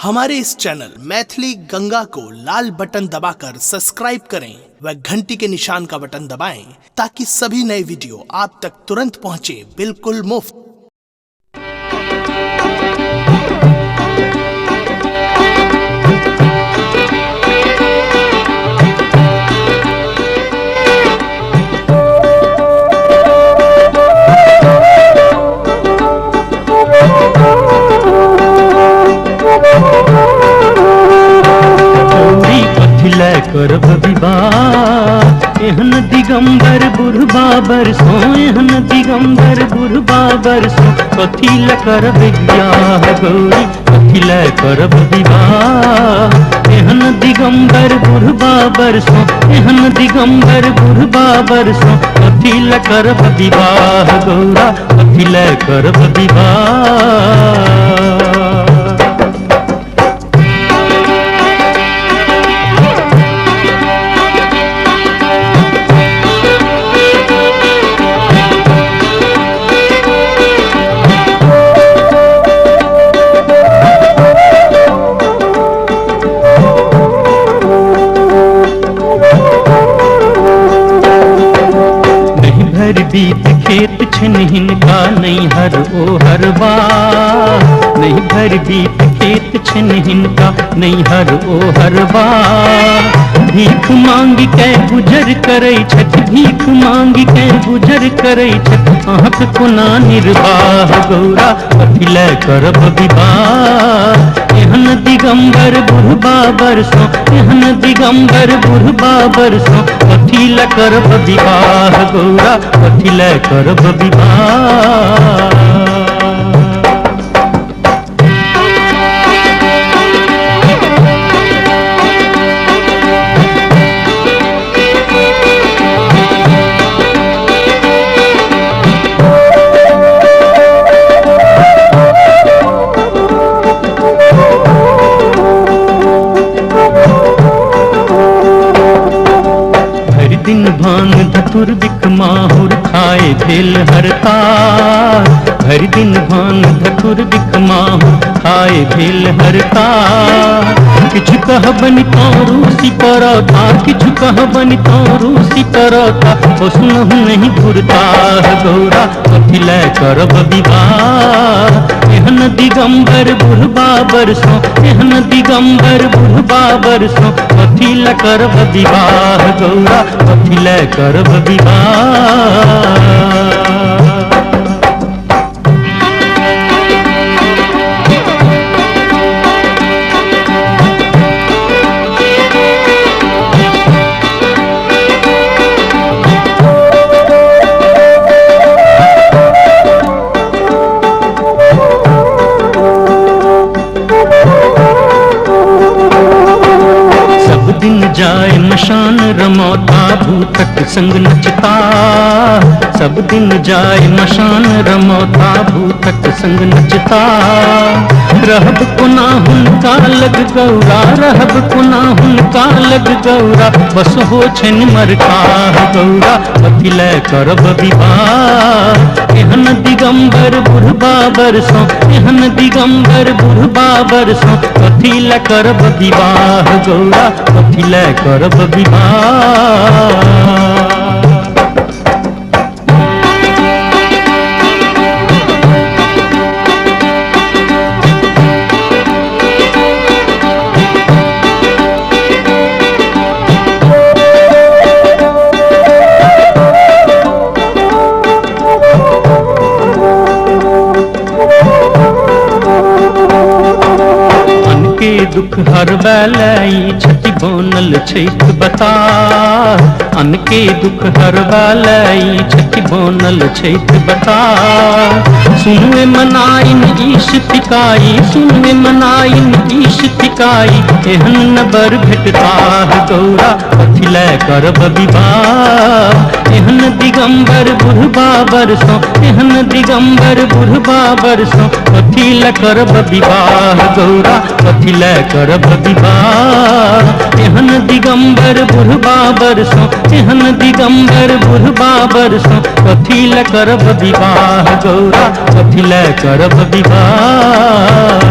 हमारे इस चैनल मैथिली गंगा को लाल बटन दबाकर सब्सक्राइब करें व घंटी के निशान का बटन दबाएं ताकि सभी नए वीडियो आप तक तुरंत पहुंचे बिल्कुल मुफ्त। करब विवाह एहन दिगंबर बुढ़बा बरसों, एहन दिगंबर बुढ़बा बरसों, कथी ल करब बियाह गौरी, कथी ल करब विवाह एहन दिगंबर बुढ़बा बरसों, एहन दिगंबर बुढ़बा बरसों, कथी ल करब विवाह गौरा, कथी ल करब विवाह। बीत खेत छनहिन का नहीं हर ओ हरवा, नहीं भर बीत खेत छनहिन का नहीं हर ओ हरवा, भीख मांग के गुजर करे छठ, भीख मांग के गुजर करे छठ, आँख कोना निर्वाह गौरा, कथी ल करब विवाह एहन दिगंबर बुढ़बा बरसों, एहन दिगंबर बुढ़बा बरसों, कथी ल करब विवाह गौरा, कथी ल करब विवाह। दिन भांग धतुर बिक माहुर खाए भेल हरताल, हर दिन भांग धतुर बिक माहुर खाए भेल हरताल, किछु कहबनि तो रूसी परता, किछु कहबनि तो रूसी परता, ओ सुनहु नहीं घुरता गौरा, कथी ल करब विवाह एहन दिगंबर बुढ़बा बरसों, एहन दिगंबर बुढ़बा बरसों, कथी ल करब विवाह गौरा, कथी ल करब विवाह। दिन जाए मशान रमौता भूतक संग नचता, सब दिन जाए मशान रमौता भूतक संग नचता, रहब कोना हुनका लग गौरा, रहब कोना हुनका लग गौरा, बस हो छन मरका गौरा, कथी ल करब विवाह एहन दिगंबर बुढ़बा बरसों, एहन दिगंबर बुढ़बा बरसों, कथी ल करब विवाह गौरा, कथी ल करब विवाह। दुख हर बेलाई छठी बनल छैठ बता, अन के दुख हर बेलाई छठी बनल छैठ बता, सुनवे मनाइन ईश तिकाई, सुनवे मनाइन ईश तिकाई, एहन नबर भेटता गौरा, कथी ल करब विवाह एहन दिगंबर बुढ़बा बरसों, एहन दिगंबर बुढ़बा बरसों, कथी ल करब विवाह गौरा, कथी ल करब विवाह एहन दिगंबर बुढ़बा बरसों, एहन दिगंबर बुढ़बा बरसों, कथी ल करब विवाह गौरा, कथी ल करब विवाह।